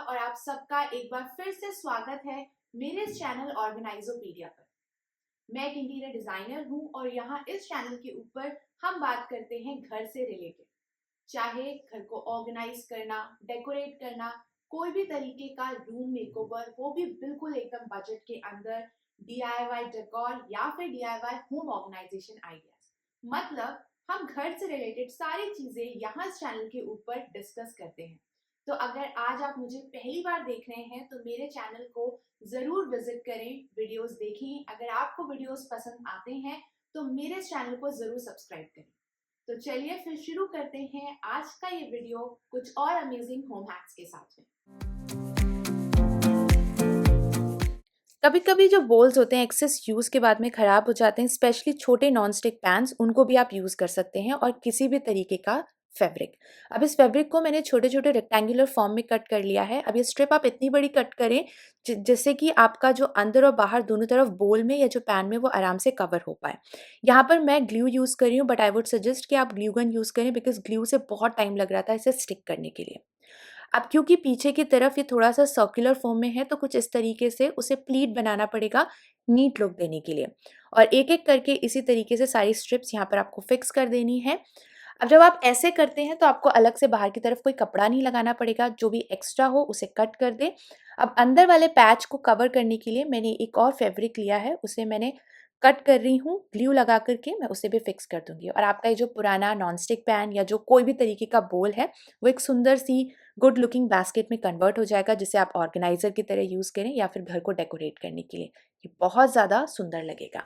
और आप सबका एक बार फिर से स्वागत है मेरे इस चैनल ऑर्गेनाइजोपीडिया पर। मैं एक इंटीरियर डिजाइनर हूं और यहाँ इस चैनल के ऊपर हम बात करते हैं घर से रिलेटेड। चाहे घर को ऑर्गेनाइज करना, डेकोरेट करना, कोई भी तरीके का रूम मेकओवर, वो भी बिल्कुल एकदम बजट के अंदर, डीआईवाई डेकोर या फिर डीआईवाई होम ऑर्गेनाइजेशन आइडियाज। मतलब हम घर से रिलेटेड सारी चीजें यहाँ इस चैनल के ऊपर डिस्कस करते हैं। तो अगर आज आप मुझे पहली बार देख रहे हैं तो मेरे चैनल को जरूर विजिट करें, वीडियोस देखें। अगर आपको वीडियोस पसंद आते हैं तो मेरे चैनल को जरूर सब्सक्राइब करें। तो चलिए फिर शुरू करते हैं आज का ये वीडियो कुछ और अमेजिंग होम हैक्स के साथ में। कभी कभी जो बोल्स होते हैं एक्सेस यूज़ के बाद में ख़राब हो जाते हैं, स्पेशली छोटे नॉन स्टिक पैन्स, उनको भी आप यूज़ कर सकते हैं और किसी भी तरीके का फैब्रिक। अब इस फैब्रिक को मैंने छोटे छोटे रेक्टेंगुलर फॉर्म में कट कर लिया है। अब ये स्ट्रिप आप इतनी बड़ी कट करें जिससे कि आपका जो अंदर और बाहर दोनों तरफ बोल में या जो पैन में वो आराम से कवर हो पाए। यहाँ पर मैं ग्लू यूज़ कर रही हूँ, बट आई वुड सजेस्ट कि आप ग्लू गन यूज़ करें, बिकॉज ग्लू से बहुत टाइम लग रहा था इसे स्टिक करने के लिए। अब क्योंकि पीछे की तरफ ये थोड़ा-सा सर्कुलर फॉर्म में है, तो कुछ इस तरीके से उसे प्लीट बनाना पड़ेगा नीट लुक देने के लिए। और एक-एक करके इसी तरीके से सारी स्ट्रिप्स यहाँ पर आपको फिक्स कर देनी है। अब जब आप ऐसे करते हैं तो आपको अलग से बाहर की तरफ कोई कपड़ा नहीं लगाना पड़ेगा, जो भी एक्स्ट्रा हो उसे कट कर दें। अब अंदर वाले पैच को कवर करने के लिए मैंने एक और फैब्रिक लिया है, उसे मैंने कट कर रही हूँ, ग्लू लगा कर के मैं उसे भी फिक्स कर दूँगी। और आपका ये जो पुराना नॉन स्टिक पैन या जो कोई भी तरीके का बोल है, वो एक सुंदर सी गुड लुकिंग बास्केट में कन्वर्ट हो जाएगा, जिसे आप ऑर्गेनाइजर की तरह यूज़ करें या फिर घर को डेकोरेट करने के लिए। ये बहुत ज़्यादा सुंदर लगेगा।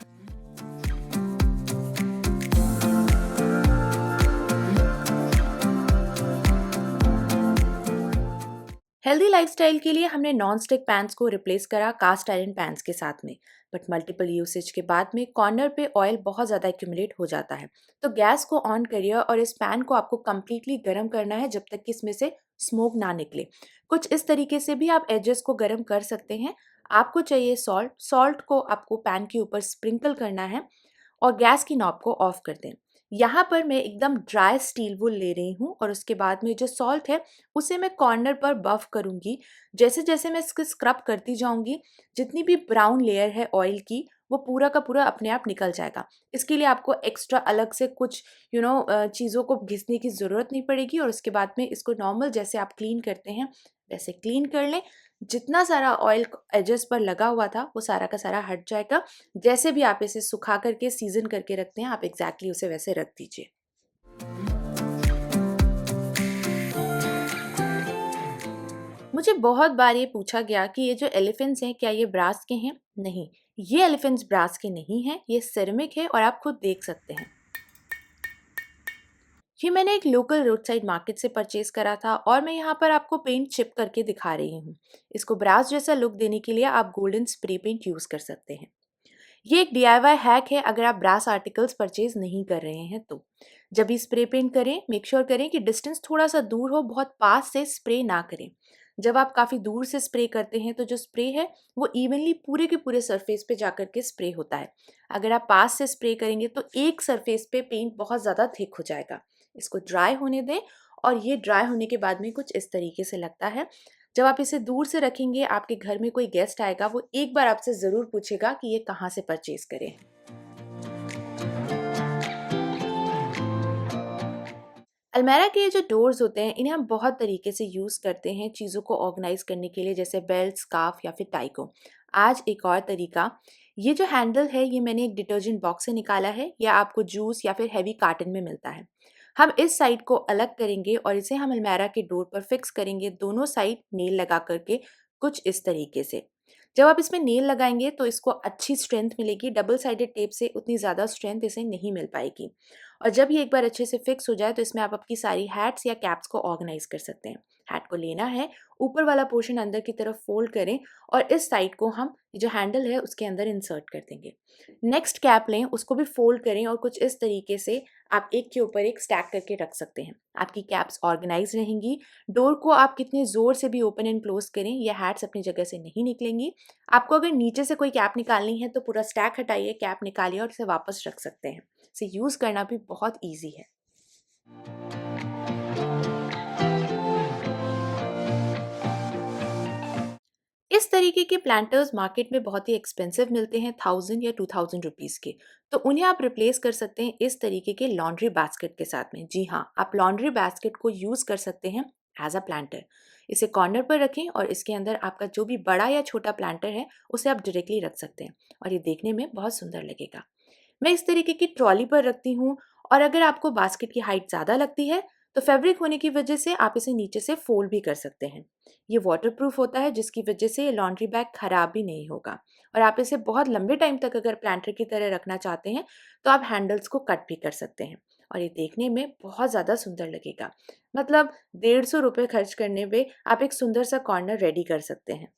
हेल्दी लाइफस्टाइल के लिए हमने नॉन स्टिक पैन्स को रिप्लेस करा कास्ट आयरन पैन्स के साथ में, बट मल्टीपल यूसेज के बाद में कॉर्नर पे ऑयल बहुत ज़्यादा एक्यूमुलेट हो जाता है। तो गैस को ऑन करिए और इस पैन को आपको कम्प्लीटली गर्म करना है जब तक कि इसमें से स्मोक ना निकले। कुछ इस तरीके से भी आप एजेस को गर्म कर सकते हैं। आपको चाहिए सॉल्ट, सॉल्ट को आपको पैन के ऊपर स्प्रिंकल करना है और गैस की नॉब को ऑफ कर दें। यहाँ पर मैं एकदम ड्राई स्टील वुल ले रही हूँ और उसके बाद में जो सॉल्ट है उसे मैं कॉर्नर पर बफ करूँगी। जैसे जैसे मैं इसको स्क्रब करती जाऊँगी, जितनी भी ब्राउन लेयर है ऑयल की, वो पूरा का पूरा अपने आप निकल जाएगा। इसके लिए आपको एक्स्ट्रा अलग से कुछ चीज़ों को घिसने की ज़रूरत नहीं पड़ेगी। और उसके बाद में इसको नॉर्मल जैसे आप क्लीन करते हैं वैसे क्लीन कर लें। जितना सारा ऑयल एजेस पर लगा हुआ था वो सारा का सारा हट जाएगा। जैसे भी आप इसे सुखा करके सीजन करके रखते हैं, आप एग्जैक्टली उसे वैसे रख दीजिए। मुझे बहुत बार ये पूछा गया कि ये जो एलिफेंट्स हैं क्या ये ब्रास के हैं? नहीं, ये एलिफेंट्स ब्रास के नहीं हैं, ये सिरेमिक है और आप खुद देख सकते हैं। ये मैंने एक लोकल रोड साइड मार्केट से परचेज करा था और मैं यहाँ पर आपको पेंट चिप करके दिखा रही हूँ। इसको ब्रास जैसा लुक देने के लिए आप गोल्डन स्प्रे पेंट यूज़ कर सकते हैं। ये एक डीआईवाई हैक है अगर आप ब्रास आर्टिकल्स परचेज नहीं कर रहे हैं तो। जब भी स्प्रे पेंट करें, मेक श्योर करें कि डिस्टेंस थोड़ा सा दूर हो, बहुत पास से स्प्रे ना करें। जब आप काफ़ी दूर से स्प्रे करते हैं तो जो स्प्रे है वो इवनली पूरे के पूरे सरफेस पे जाकर के स्प्रे होता है। अगर आप पास से स्प्रे करेंगे तो एक सरफेस पे पेंट बहुत ज़्यादा थिक हो जाएगा। इसको ड्राई होने दें और ये ड्राई होने के बाद में कुछ इस तरीके से लगता है। जब आप इसे दूर से रखेंगे, आपके घर में कोई गेस्ट आएगा, वो एक बार आपसे ज़रूर पूछेगा कि ये कहाँ से परचेज करें। अलमीरा के ये जो डोर्स होते हैं, इन्हें हम बहुत तरीके से यूज़ करते हैं चीज़ों को ऑर्गेनाइज करने के लिए, जैसे बेल्ट, स्कार्फ या फिर टाई को। आज एक और तरीका, ये जो हैंडल है ये मैंने एक डिटर्जेंट बॉक्स से निकाला है या आपको जूस या फिर हैवी कार्टन में मिलता है। हम इस साइड को अलग करेंगे और इसे हम अलमीरा के डोर पर फिक्स करेंगे, दोनों साइड नेल लगा करके कुछ इस तरीके से। जब आप इसमें नेल लगाएंगे तो इसको अच्छी स्ट्रेंथ मिलेगी, डबल साइडेड टेप से उतनी ज़्यादा स्ट्रेंथ इसे नहीं मिल पाएगी। और जब ये एक बार अच्छे से फिक्स हो जाए तो इसमें आप अपनी सारी हैट्स या कैप्स को ऑर्गेनाइज कर सकते हैं। हैट को लेना है, ऊपर वाला पोर्शन अंदर की तरफ फोल्ड करें और इस साइड को हम जो हैंडल है उसके अंदर इंसर्ट कर देंगे। नेक्स्ट कैप लें, उसको भी फोल्ड करें और कुछ इस तरीके से आप एक के ऊपर एक स्टैक करके रख सकते हैं। आपकी कैप्स ऑर्गेनाइज रहेंगी। डोर को आप कितने ज़ोर से भी ओपन एंड क्लोज करें, ये हैट्स अपनी जगह से नहीं निकलेंगी। आपको अगर नीचे से कोई कैप निकालनी है तो पूरा स्टैक हटाइए, कैप निकालिए और इसे वापस रख सकते हैं। इसे यूज़ करना भी बहुत ईजी है। इस तरीके के प्लांटर्स मार्केट में बहुत ही एक्सपेंसिव मिलते हैं, 1000 या 2000 रुपीज़ के। तो उन्हें आप रिप्लेस कर सकते हैं इस तरीके के लॉन्ड्री बास्केट के साथ में। जी हाँ, आप लॉन्ड्री बास्केट को यूज़ कर सकते हैं एज अ प्लांटर। इसे कॉर्नर पर रखें और इसके अंदर आपका जो भी बड़ा या छोटा प्लांटर है उसे आप डायरेक्टली रख सकते हैं और ये देखने में बहुत सुंदर लगेगा। मैं इस तरीके की ट्रॉली पर रखती हूँ और अगर आपको बास्केट की हाइट ज़्यादा लगती है तो फैब्रिक होने की वजह से आप इसे नीचे से फोल्ड भी कर सकते हैं। ये वाटरप्रूफ होता है जिसकी वजह से ये लॉन्ड्री बैग खराब भी नहीं होगा और आप इसे बहुत लंबे टाइम तक अगर प्लांटर की तरह रखना चाहते हैं तो आप हैंडल्स को कट भी कर सकते हैं और ये देखने में बहुत ज़्यादा सुंदर लगेगा। मतलब 150 रुपये खर्च करने पे आप एक सुंदर सा कॉर्नर रेडी कर सकते हैं।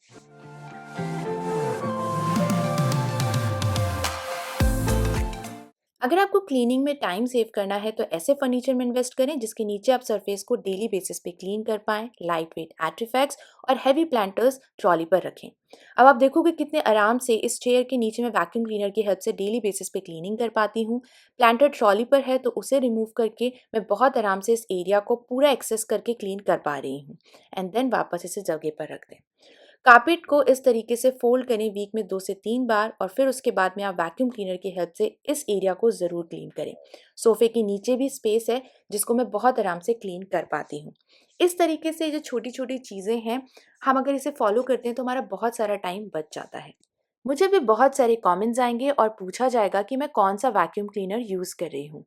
अगर आपको क्लीनिंग में टाइम सेव करना है तो ऐसे फर्नीचर में इन्वेस्ट करें जिसके नीचे आप सरफेस को डेली बेसिस पे क्लीन कर पाएं। लाइट वेट आर्टिफैक्ट्स और हैवी प्लांटर्स ट्रॉली पर रखें। अब आप देखोगे कितने आराम से इस चेयर के नीचे मैं वैक्यूम क्लीनर की हेल्प से डेली बेसिस पे क्लीनिंग कर पाती हूँ। प्लांटर ट्रॉली पर है तो उसे रिमूव करके मैं बहुत आराम से इस एरिया को पूरा एक्सेस करके क्लीन कर पा रही हूँ एंड देन वापस इसे जगह पर रख दें। कारपेट को इस तरीके से फोल्ड करें वीक में 2 से 3 बार और फिर उसके बाद में आप वैक्यूम क्लीनर की हेल्प से इस एरिया को ज़रूर क्लीन करें। सोफे के नीचे भी स्पेस है जिसको मैं बहुत आराम से क्लीन कर पाती हूँ। इस तरीके से जो छोटी छोटी चीज़ें हैं हम अगर इसे फॉलो करते हैं तो हमारा बहुत सारा टाइम बच जाता है। मुझे भी बहुत सारे कमेंट्स आएंगे और पूछा जाएगा कि मैं कौन सा वैक्यूम क्लीनर यूज़ कर रही हूँ।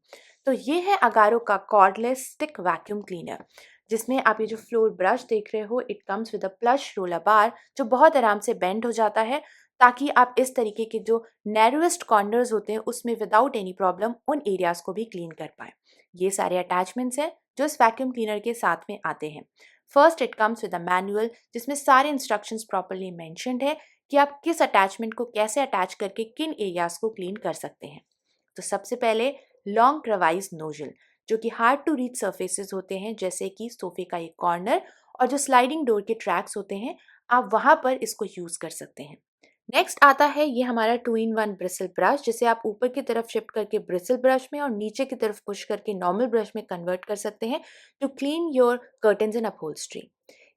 तो ये है अगारो का कॉर्डलेस स्टिक वैक्यूम क्लीनर जिसमें आप ये जो फ्लोर ब्रश देख रहे हो it comes with a plush roller bar जो बहुत आराम से बेंड हो जाता है ताकि आप इस तरीके के जो नैरोएस्ट कॉर्नर्स होते हैं उसमें विदाउट एनी प्रॉब्लम उन एरियाज को भी क्लीन कर पाए। ये सारे अटैचमेंट्स हैं जो इस वैक्यूम क्लीनर के साथ में आते हैं। First it comes with a manual जिसमें सारे इंस्ट्रक्शंस प्रॉपर्ली मेंशन्ड है कि आप किस अटैचमेंट को कैसे अटैच करके किन एरियाज को क्लीन कर सकते हैं। तो सबसे पहले लॉन्ग क्रेवाइज नोजल जो कि हार्ड टू रीच सरफेसेस होते हैं जैसे कि सोफे का एक कॉर्नर और जो स्लाइडिंग डोर के ट्रैक्स होते हैं आप वहां पर इसको यूज कर सकते हैं। नेक्स्ट आता है ये हमारा 2-in-1 ब्रिसल ब्रश जिसे आप ऊपर की तरफ शिफ्ट करके ब्रिसल ब्रश में और नीचे की तरफ पुश करके नॉर्मल ब्रश में कन्वर्ट कर सकते हैं to clean your curtains and upholstery.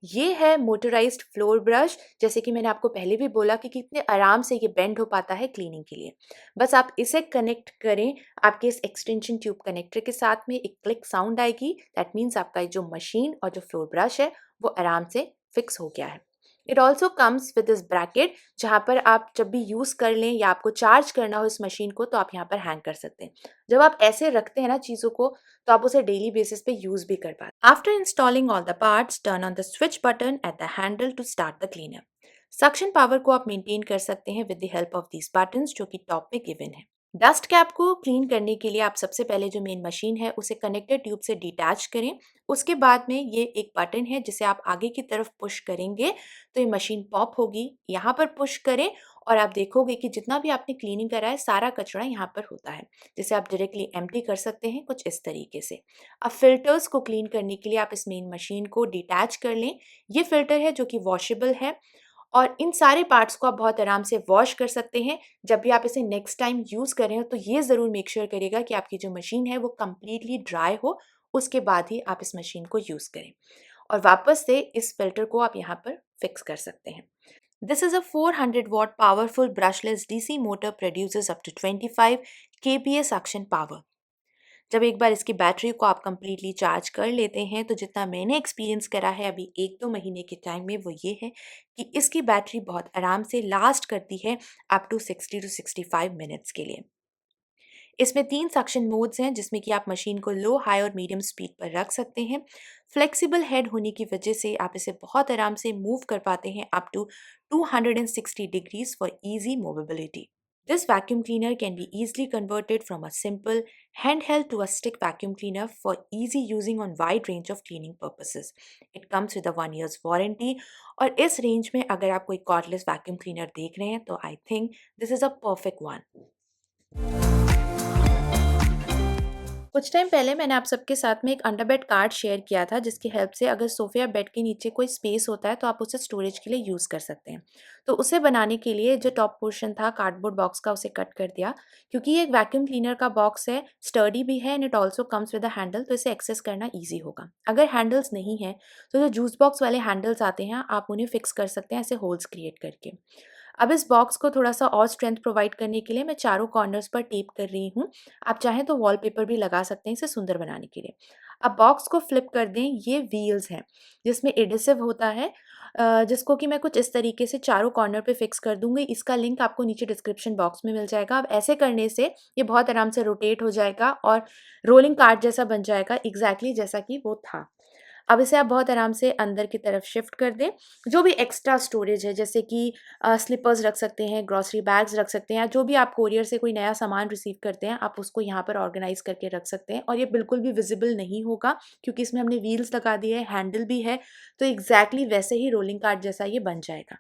ये है मोटराइज्ड फ्लोर ब्रश जैसे कि मैंने आपको पहले भी बोला कि कितने आराम से ये बेंड हो पाता है क्लीनिंग के लिए। बस आप इसे कनेक्ट करें आपके इस एक्सटेंशन ट्यूब कनेक्टर के साथ में एक क्लिक साउंड आएगी दैट मीन्स आपका जो मशीन और जो फ्लोर ब्रश है वो आराम से फिक्स हो गया है। It also comes with this bracket जहाँ पर आप जब भी यूज़ कर लें या आपको चार्ज करना हो इस मशीन को तो आप यहाँ पर हैंग कर सकते हैं। जब आप ऐसे रखते हैं ना चीज़ों को तो आप उसे डेली बेसिस पे यूज़ भी कर पाते। After installing all the parts turn on the switch button at the handle to start the cleaner. Suction power को आप मेंटेन कर सकते हैं with the help of these buttons जो कि टॉप में गिवन है। डस्ट कैप को क्लीन करने के लिए आप सबसे पहले जो मेन मशीन है उसे कनेक्टेड ट्यूब से डिटैच करें। उसके बाद में ये एक बटन है जिसे आप आगे की तरफ पुश करेंगे तो ये मशीन पॉप होगी। यहाँ पर पुश करें और आप देखोगे कि जितना भी आपने क्लीनिंग करा है सारा कचरा यहाँ पर होता है जिसे आप डायरेक्टली एम्प्टी कर सकते हैं कुछ इस तरीके से। अब फिल्टर्स को क्लीन करने के लिए आप इस मेन मशीन को डिटैच कर लें। ये फिल्टर है जो कि वॉशेबल है और इन सारे पार्ट्स को आप बहुत आराम से वॉश कर सकते हैं। जब भी आप इसे नेक्स्ट टाइम यूज़ करें तो ये ज़रूर मेक श्योर करिएगा कि आपकी जो मशीन है वो कम्प्लीटली ड्राई हो, उसके बाद ही आप इस मशीन को यूज़ करें और वापस से इस फिल्टर को आप यहाँ पर फिक्स कर सकते हैं। This is a 400 watt powerful brushless DC motor produces up to 25 kPa suction power। जब एक बार इसकी बैटरी को आप कंप्लीटली चार्ज कर लेते हैं तो जितना मैंने एक्सपीरियंस करा है अभी 1-2 महीने के टाइम में वो ये है कि इसकी बैटरी बहुत आराम से लास्ट करती है अप टू 60 to 65 मिनट्स के लिए। इसमें 3 सक्शन मोड्स हैं जिसमें कि आप मशीन को लो, हाई और मीडियम स्पीड पर रख सकते हैं। फ्लेक्सिबल हेड होने की वजह से आप इसे बहुत आराम से मूव कर पाते हैं up to 260 degrees for easy mobility। This vacuum cleaner can be easily converted from a simple handheld to a stick vacuum cleaner for easy using on wide range of cleaning purposes। It comes with a 1 year's warranty और इस range में अगर आप कोई cordless vacuum cleaner देख रहे हैं तो I think this is a perfect one। कुछ टाइम पहले मैंने आप सबके साथ में एक अंडरबेड कार्ड शेयर किया था जिसकी हेल्प से अगर सोफे या बेड के नीचे कोई स्पेस होता है तो आप उसे स्टोरेज के लिए यूज़ कर सकते हैं। तो उसे बनाने के लिए जो टॉप पोर्शन था कार्डबोर्ड बॉक्स का उसे कट कर दिया। क्योंकि ये एक वैक्यूम क्लीनर का बॉक्स है, स्टर्डी भी है and it also comes with a handle, तो इसे एक्सेस करना ईजी होगा। अगर हैंडल्स नहीं है तो जो जूस बॉक्स वाले हैंडल्स आते हैं आप उन्हें फिक्स कर सकते हैं ऐसे होल्स क्रिएट करके। अब इस बॉक्स को थोड़ा-सा और स्ट्रेंथ प्रोवाइड करने के लिए मैं चारों कॉर्नर्स पर टेप कर रही हूँ। आप चाहें तो वॉलपेपर भी लगा सकते हैं इसे सुंदर बनाने के लिए। अब बॉक्स को फ्लिप कर दें, ये व्हील्स हैं जिसमें एडहेसिव होता है, जिसको कि मैं कुछ इस तरीके से चारों कॉर्नर पे फिक्स कर दूँगी। इसका लिंक आपको नीचे डिस्क्रिप्शन बॉक्स में मिल जाएगा। अब ऐसे करने से ये बहुत आराम से रोटेट हो जाएगा और रोलिंग कार्ट जैसा बन जाएगा, एग्ज़ैक्टली जैसा कि वो था। अब इसे आप बहुत आराम से अंदर की तरफ शिफ्ट कर दें। जो भी एक्स्ट्रा स्टोरेज है जैसे कि स्लीपर्स रख सकते हैं, ग्रॉसरी बैग्स रख सकते हैं या जो भी आप कोरियर से कोई नया सामान रिसीव करते हैं, आप उसको यहाँ पर ऑर्गेनाइज़ करके रख सकते हैं और ये बिल्कुल भी विज़िबल नहीं होगा क्योंकि इसमें हमने व्हील्स लगा दिए हैं, हैंडल भी है, तो एग्ज़ैक्टली वैसे ही रोलिंग कार्ट जैसा ये बन जाएगा।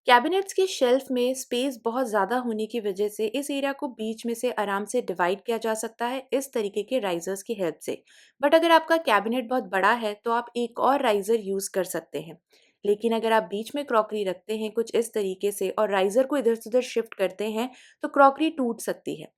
कैबिनेट्स की शेल्फ में स्पेस बहुत ज़्यादा होने की वजह से इस एरिया को बीच में से आराम से डिवाइड किया जा सकता है इस तरीके के राइजर्स की हेल्प से। बट अगर आपका कैबिनेट बहुत बड़ा है तो आप एक और राइजर यूज़ कर सकते हैं। लेकिन अगर आप बीच में क्रॉकरी रखते हैं कुछ इस तरीके से और राइजर को इधर से उधर शिफ्ट करते हैं तो क्रॉकरी टूट सकती है।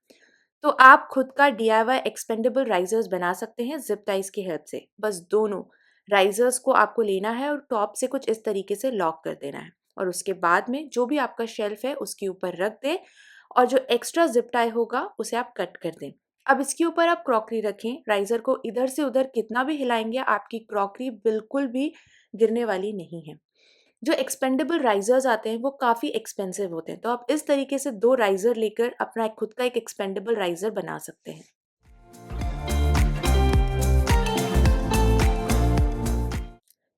तो आप खुद का डीआईवाई एक्सपेंडेबल राइजर्स बना सकते हैं जिप टाइज की हेल्प से। बस दोनों राइजर्स को आपको लेना है और टॉप से कुछ इस तरीके से लॉक कर देना है और उसके बाद में जो भी आपका शेल्फ है उसके ऊपर रख दें और जो एक्स्ट्रा जिप टाई होगा उसे आप कट कर दें। अब इसके ऊपर आप क्रॉकरी रखें, राइजर को इधर से उधर कितना भी हिलाएंगे आपकी क्रॉकरी बिल्कुल भी गिरने वाली नहीं है। जो एक्सपेंडेबल राइजर्स आते हैं वो काफ़ी एक्सपेंसिव होते हैं, तो आप इस तरीके से 2 राइजर लेकर अपना एक खुद का एक एक्सपेंडेबल राइजर बना सकते हैं।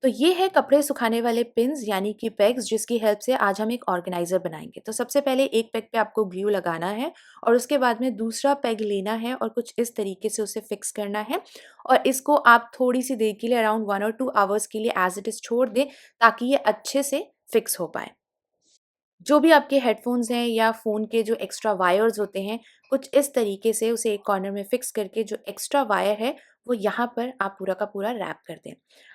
तो ये है कपड़े सुखाने वाले पिन्स यानी कि पेग्स जिसकी हेल्प से आज हम एक ऑर्गेनाइज़र बनाएँगे। तो सबसे पहले एक पेग पे आपको ग्लू लगाना है और उसके बाद में दूसरा पेग लेना है और कुछ इस तरीके से उसे फिक्स करना है और इसको आप थोड़ी-सी देर के लिए अराउंड 1 और 2 आवर्स के लिए एज़ इट इज़ छोड़ दें ताकि ये अच्छे से फिक्स हो पाए। जो भी आपके हेडफ़ोन्स हैं या फ़ोन के जो एक्स्ट्रा वायर्स होते हैं, कुछ इस तरीके से उसे एक कॉर्नर में फ़िक्स करके जो एक्स्ट्रा वायर है, वो यहाँ पर आप पूरा का पूरा रैप कर दें।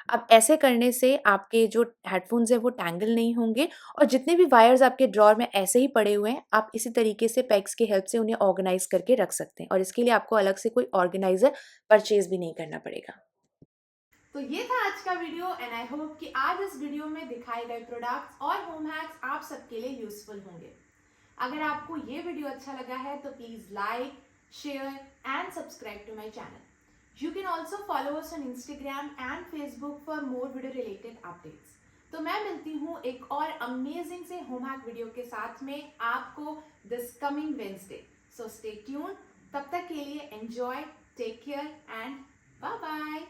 अब ऐसे करने से आपके जो हेडफ़ोन्स हैं वो टैंगल नहीं होंगे और जितने भी वायर्स आपके ड्रॉअर में ऐसे ही पड़े हुए हैं, आप इसी तरीके से पेग्स की हेल्प से उन्हें ऑर्गनाइज़ करके रख सकते हैं और इसके लिए आपको अलग से कोई ऑर्गेनाइज़र परचेज़ भी नहीं करना पड़ेगा। तो ये था आज का वीडियो एंड आई होप कि आज इस वीडियो में दिखाए गए प्रोडक्ट्स और होम हैक्स आप सबके लिए यूजफुल होंगे। अगर आपको ये वीडियो अच्छा लगा है तो please like, share and subscribe to my channel. You can also follow us on Instagram and Facebook for more video related updates. तो मैं मिलती हूँ एक और अमेजिंग से होम हैक वीडियो के साथ में आपको this coming Wednesday. So stay tune. तब तक के लिए enjoy, take care and bye bye.